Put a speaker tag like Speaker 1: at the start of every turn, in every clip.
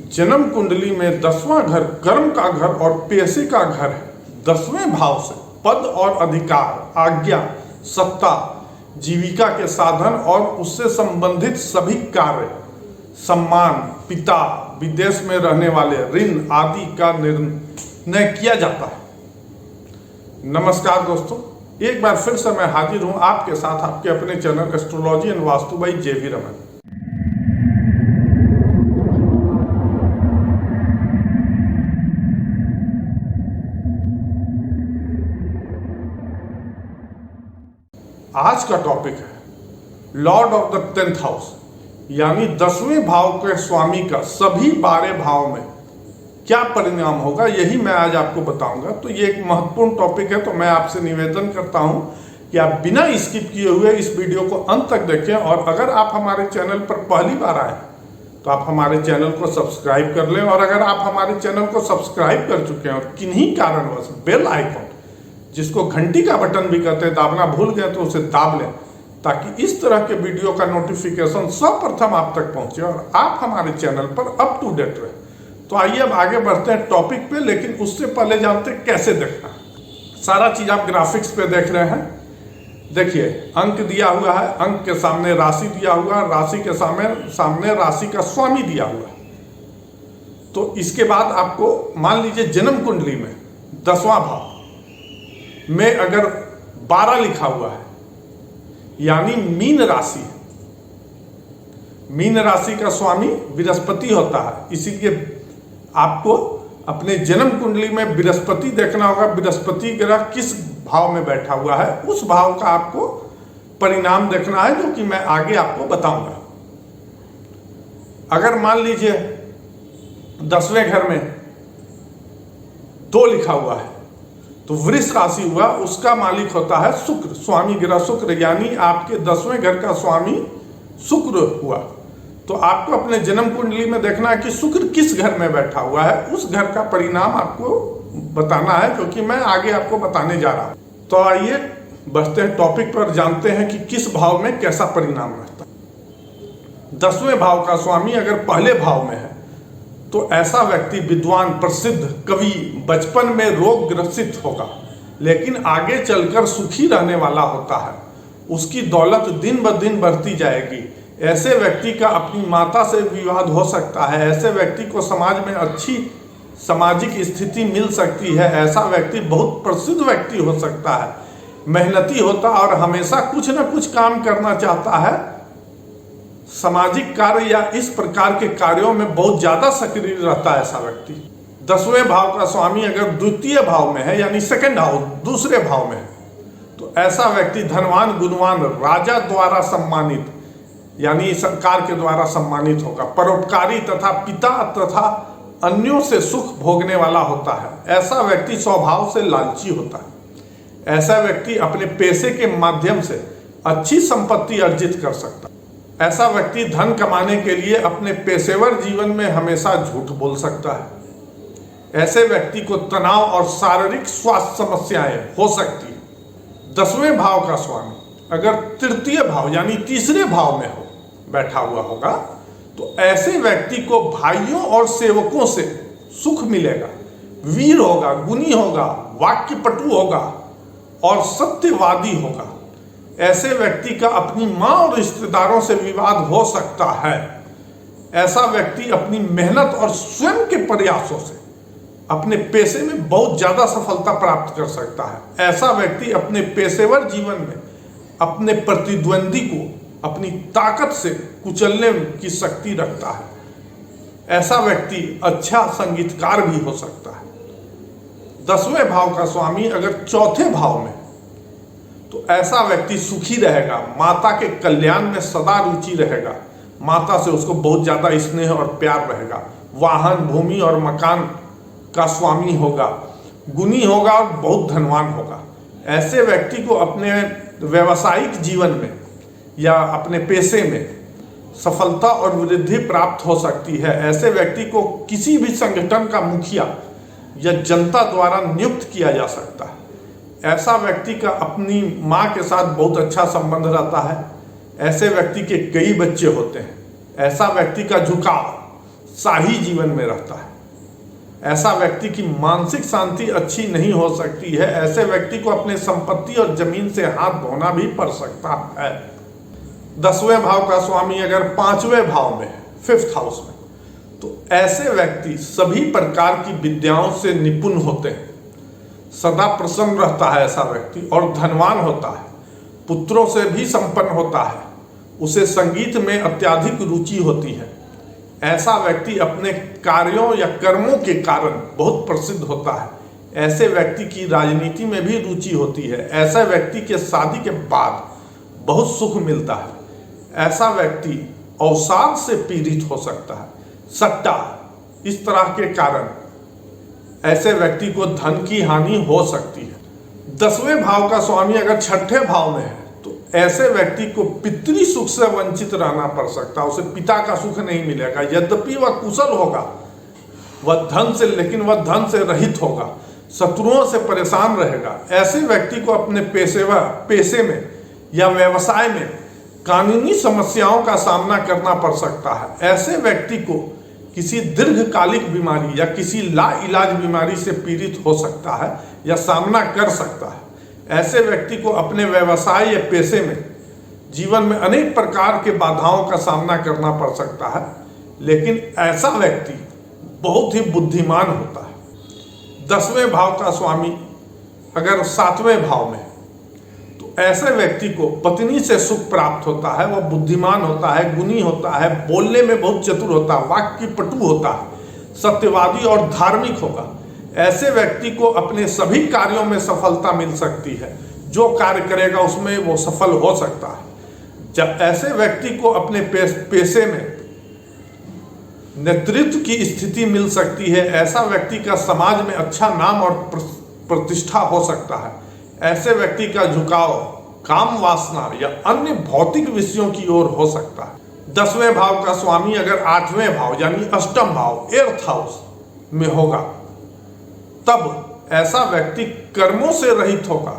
Speaker 1: जन्म कुंडली में 10वां घर कर्म का घर और पैसे का घर है। 10वें भाव से पद और अधिकार, आज्ञा, सत्ता, जीविका के साधन और उससे संबंधित सभी कार्य, सम्मान, पिता, विदेश में रहने वाले, ऋण आदि का निर्णय किया जाता है। नमस्कार दोस्तों, एक बार फिर से मैं हाजिर हूं आपके साथ आपके अपने channel astrology and vastu by J.V.. Raman. आज का टॉपिक है Lord of the 10th house, यानी 10वें भाव के स्वामी का सभी 12 भाव में क्या परिणाम होगा, यही मैं आज आपको बताऊंगा। तो ये एक महत्वपूर्ण टॉपिक है, तो मैं आपसे निवेदन करता हूं कि आप बिना स्किप किए हुए इस वीडियो को अंत तक देखें। और अगर आप हमारे चैनल पर पहली बार आए तो आप हमारे चैनल को सब्सक्राइब कर लें। और अगर आप हमारे चैनल को सब्सक्राइब कर चुके हैं और किन्हीं कारणवश बेल आइकॉन, जिसको घंटी का बटन भी कहते हैं, दाबना भूल गए तो उसे दाब लें, ताकि इस तरह के वीडियो का नोटिफिकेशन सर्वप्रथम आप तक पहुंचे और आप हमारे चैनल पर अप टू डेट रहे। तो आइए अब आगे बढ़ते हैं टॉपिक पे, लेकिन उससे पहले जानते हैं कैसे देखना है। सारा चीज आप ग्राफिक्स पे देख रहे हैं। देखिए, अंक दिया हुआ है, अंक के सामने राशि दिया हुआ है, राशि के सामने राशि का स्वामी दिया हुआ है। तो इसके बाद आपको मान लीजिए जन्म कुंडली में 10वां भाव में अगर 12 लिखा हुआ है, यानी मीन राशि है। मीन राशि का स्वामी बृहस्पति होता है, इसीलिए आपको अपने जन्म कुंडली में बृहस्पति देखना होगा। बृहस्पति ग्रह किस भाव में बैठा हुआ है, उस भाव का आपको परिणाम देखना है, जो कि मैं आगे आपको बताऊंगा। अगर मान लीजिए 10वें घर में 2 लिखा हुआ है, तो वृष राशि हुआ, उसका मालिक होता है शुक्र, स्वामी ग्रह शुक्र, यानी आपके 10वें घर का स्वामी शुक्र हुआ। तो आपको अपने जन्म कुंडली में देखना है कि शुक्र किस घर में बैठा हुआ है, उस घर का परिणाम आपको बताना है, क्योंकि मैं आगे आपको बताने जा रहा हूं। तो आइए बढ़ते हैं टॉपिक पर, जानते हैं कि किस भाव में कैसा परिणाम रहता है। 10वें भाव का स्वामी अगर पहले भाव में है तो ऐसा व्यक्ति विद्वान, प्रसिद्ध कवि, बचपन में रोग ग्रसित होगा, लेकिन आगे चलकर सुखी रहने वाला होता है। उसकी दौलत दिन ब दिन बढ़ती जाएगी। ऐसे व्यक्ति का अपनी माता से विवाद हो सकता है। ऐसे व्यक्ति को समाज में अच्छी सामाजिक स्थिति मिल सकती है। ऐसा व्यक्ति बहुत प्रसिद्ध व्यक्ति हो सकता है। मेहनती होता और हमेशा कुछ न कुछ काम करना चाहता है। सामाजिक कार्य या इस प्रकार के कार्यों में बहुत ज्यादा सक्रिय रहता है ऐसा व्यक्ति। 10वें भाव का स्वामी अगर द्वितीय भाव में है, यानी सेकंड हाउस, दूसरे भाव में है, तो ऐसा व्यक्ति धनवान, गुणवान, राजा द्वारा सम्मानित, यानी सरकार के द्वारा सम्मानित होगा। परोपकारी तथा पिता तथा अन्यों से सुख भोगने वाला होता है। ऐसा व्यक्ति स्वभाव से लालची होता है। ऐसा व्यक्ति अपने पैसे के माध्यम से अच्छी संपत्ति अर्जित कर सकता है। ऐसा व्यक्ति धन कमाने के लिए अपने पेशेवर जीवन में हमेशा झूठ बोल सकता है। ऐसे व्यक्ति को तनाव और शारीरिक स्वास्थ्य समस्याएं हो सकती है। 10वें भाव का स्वामी अगर तृतीय भाव यानी तीसरे भाव में हो बैठा हुआ होगा, तो ऐसे व्यक्ति को भाइयों और सेवकों से सुख मिलेगा। वीर होगा, गुणी होगा, वाक्यपटु होगा और सत्यवादी होगा। ऐसे व्यक्ति का अपनी मां और रिश्तेदारों से विवाद हो सकता है। ऐसा व्यक्ति अपनी मेहनत और स्वयं के प्रयासों से अपने पेशे में बहुत ज्यादा सफलता प्राप्त कर सकता है। ऐसा व्यक्ति अपने पेशेवर जीवन में अपने प्रतिद्वंदी को अपनी ताकत से कुचलने की शक्ति रखता है। ऐसा व्यक्ति अच्छा संगीतकार भी हो सकता है। 10वें भाव का स्वामी अगर चौथे भाव में, तो ऐसा व्यक्ति सुखी रहेगा। माता के कल्याण में सदा रुचि रहेगा। माता से उसको बहुत ज्यादा स्नेह और प्यार रहेगा। वाहन, भूमि और मकान का स्वामी होगा। गुणी होगा और बहुत धनवान होगा। ऐसे व्यक्ति को अपने व्यवसायिक जीवन में या अपने पेशे में सफलता और वृद्धि प्राप्त हो सकती है। ऐसे व्यक्ति को किसी भी संगठन का मुखिया या जनता द्वारा नियुक्त किया जा सकता है। ऐसा व्यक्ति का अपनी माँ के साथ बहुत अच्छा संबंध रहता है। ऐसे व्यक्ति के कई बच्चे होते हैं। ऐसा व्यक्ति का झुकाव शाही जीवन में रहता है। ऐसा व्यक्ति की मानसिक शांति अच्छी नहीं हो सकती है। ऐसे व्यक्ति को अपने संपत्ति और जमीन से हाथ धोना भी पड़ सकता है। 10वें भाव का स्वामी अगर 5वें भाव में है, 5th हाउस में, तो ऐसे व्यक्ति सभी प्रकार की विद्याओं से निपुण होते हैं। सदा प्रसन्न रहता है ऐसा व्यक्ति और धनवान होता है। पुत्रों से भी संपन्न होता है। उसे संगीत में अत्यधिक रुचि होती है। ऐसा व्यक्ति अपने कार्यों या कर्मों के कारण बहुत प्रसिद्ध होता है। ऐसे व्यक्ति की राजनीति में भी रुचि होती है। ऐसे व्यक्ति के शादी के बाद बहुत सुख मिलता है। ऐसा व्यक्ति अवसाद से पीड़ित हो सकता है, सट्टा, इस तरह के कारण ऐसे व्यक्ति को धन की हानि हो सकती है। 10वें भाव का स्वामी अगर 6ठे भाव में है तो ऐसे व्यक्ति को पितृ सुख से वंचित रहना पड़ सकता है। उसे पिता का सुख नहीं मिलेगा। यद्यपि वह कुशल होगा, वह धन से, लेकिन वह धन से रहित होगा, शत्रुओं से परेशान रहेगा। ऐसे व्यक्ति को अपने पेशे में या व्यवसाय में कानूनी समस्याओं का सामना करना पड़ सकता है। ऐसे व्यक्ति को किसी दीर्घकालिक बीमारी या किसी लाइलाज बीमारी से पीड़ित हो सकता है या सामना कर सकता है। ऐसे व्यक्ति को अपने व्यवसाय या पेशे में जीवन में अनेक प्रकार के बाधाओं का सामना करना पड़ सकता है, लेकिन ऐसा व्यक्ति बहुत ही बुद्धिमान होता है। 10वें भाव का स्वामी अगर 7वें भाव में, तो ऐसे व्यक्ति को पत्नी से सुख प्राप्त होता है। वह बुद्धिमान होता है, गुणी होता है, बोलने में बहुत चतुर होता है, वाक्य पटु होता है, सत्यवादी और धार्मिक होगा। ऐसे व्यक्ति को अपने सभी कार्यों में सफलता मिल सकती है। जो कार्य करेगा उसमें वो सफल हो सकता है। जब ऐसे व्यक्ति को अपने पेशे में नेतृत्व की स्थिति मिल सकती है। ऐसा व्यक्ति का समाज में अच्छा नाम और प्रतिष्ठा हो सकता है। ऐसे व्यक्ति का झुकाव काम वासना या अन्य भौतिक विषयों की ओर हो सकता है। 10वें भाव का स्वामी अगर 8वें भाव यानी अष्टम भाव, 8th हाउस में होगा, तब ऐसा व्यक्ति कर्मों से रहित होगा,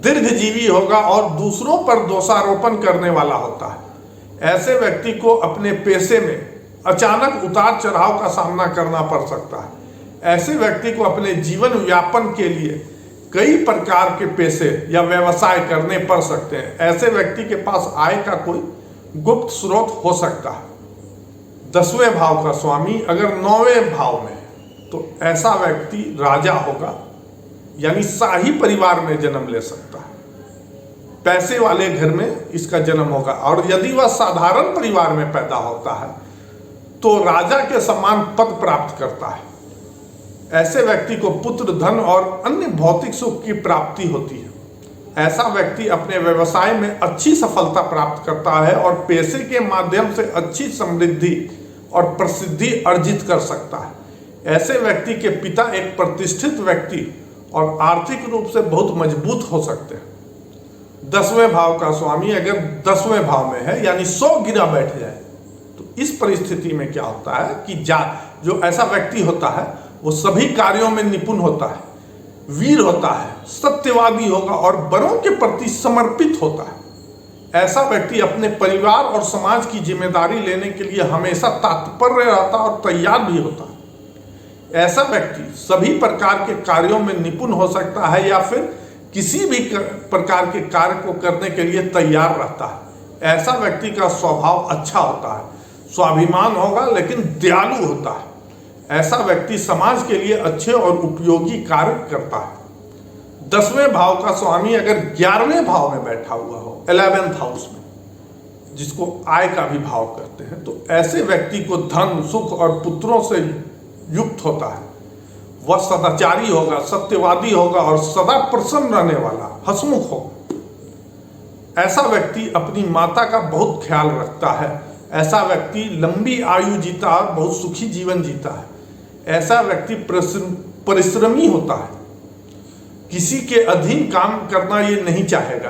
Speaker 1: दीर्घजीवी होगा और दूसरों पर दोषारोपण करने वाला होता है। ऐसे व्यक्ति को अपने पेशे में अचानक उतार चढ़ाव का सामना करना पड़ सकता है। ऐसे व्यक्ति को अपने जीवन व्यापन के लिए कई प्रकार के पेशे या व्यवसाय करने पड़ सकते हैं। ऐसे व्यक्ति के पास आय का कोई गुप्त स्रोत हो सकता है। 10वें भाव का स्वामी अगर 9वें भाव में, तो ऐसा व्यक्ति राजा होगा, यानी शाही परिवार में जन्म ले सकता है। पैसे वाले घर में इसका जन्म होगा। और यदि वह साधारण परिवार में पैदा होता है तो राजा के समान पद प्राप्त करता है। ऐसे व्यक्ति को पुत्र, धन और अन्य भौतिक सुख की प्राप्ति होती है। ऐसा व्यक्ति अपने व्यवसाय में अच्छी सफलता प्राप्त करता है और पेशे के माध्यम से अच्छी समृद्धि और प्रसिद्धि अर्जित कर सकता है। ऐसे व्यक्ति के पिता एक प्रतिष्ठित व्यक्ति और आर्थिक रूप से बहुत मजबूत हो सकते हैं। 10वें भाव का स्वामी अगर 10वें भाव में है, यानी 100 गिरा बैठ जाए, तो इस परिस्थिति में क्या होता है कि जो ऐसा व्यक्ति होता है वो सभी कार्यों में निपुण होता है, वीर होता है, सत्यवादी होगा और बड़ों के प्रति समर्पित होता है। ऐसा व्यक्ति अपने परिवार और समाज की जिम्मेदारी लेने के लिए हमेशा तत्पर रहता और तैयार भी होता है। ऐसा व्यक्ति सभी प्रकार के कार्यों में निपुण हो सकता है या फिर किसी भी प्रकार के कार्य को करने के लिए तैयार रहता है। ऐसा व्यक्ति का स्वभाव अच्छा होता है, स्वाभिमान होगा लेकिन दयालु होता है। ऐसा व्यक्ति समाज के लिए अच्छे और उपयोगी कार्य करता है। 10वें भाव का स्वामी अगर 11वें भाव में बैठा हुआ हो, 11th हाउस में, जिसको आय का भी भाव कहते हैं, तो ऐसे व्यक्ति को धन, सुख और पुत्रों से युक्त होता है। वह सदाचारी होगा, सत्यवादी होगा और सदा प्रसन्न रहने वाला, हंसमुख होगा। ऐसा व्यक्ति अपनी माता का बहुत ख्याल रखता है। ऐसा व्यक्ति लंबी आयु जीता और बहुत सुखी जीवन जीता है। ऐसा व्यक्ति परिश्रमी होता है, किसी के अधीन काम करना ये नहीं चाहेगा।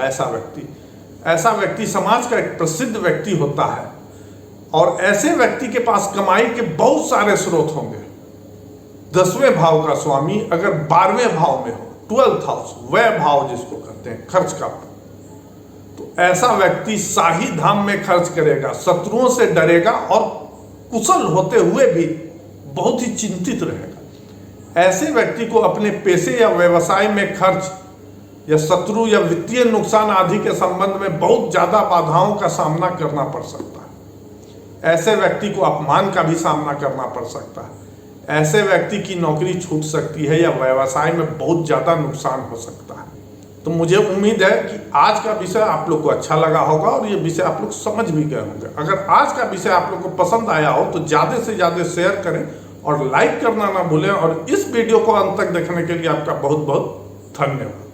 Speaker 1: ऐसा व्यक्ति समाज का एक प्रसिद्ध व्यक्ति होता है और ऐसे व्यक्ति के पास कमाई के बहुत सारे स्रोत होंगे। 10वें भाव का स्वामी अगर 12वें भाव में हो, 12th हाउस, वह भाव जिसको कहते हैं खर्च का, तो ऐसा व्यक्ति शाही धाम में खर्च करेगा, शत्रुओं से डरेगा और कुशल होते हुए भी बहुत ही चिंतित रहेगा। ऐसे व्यक्ति को अपने पेशे या व्यवसाय में खर्च या शत्रु या वित्तीय नुकसान आदि के संबंध में बहुत ज्यादा बाधाओं का सामना करना पड़ सकता है। ऐसे व्यक्ति को अपमान का भी सामना करना पड़ सकता है। ऐसे व्यक्ति की नौकरी छूट सकती है या व्यवसाय में बहुत ज्यादा नुकसान हो सकता है। तो मुझे उम्मीद है कि आज का विषय आप लोग को अच्छा लगा होगा और ये विषय आप लोग समझ भी गए होंगे। अगर आज का विषय आप लोग को पसंद आया हो तो ज्यादा से ज्यादा शेयर करें और लाइक करना ना भूलें। और इस वीडियो को अंत तक देखने के लिए आपका बहुत बहुत धन्यवाद।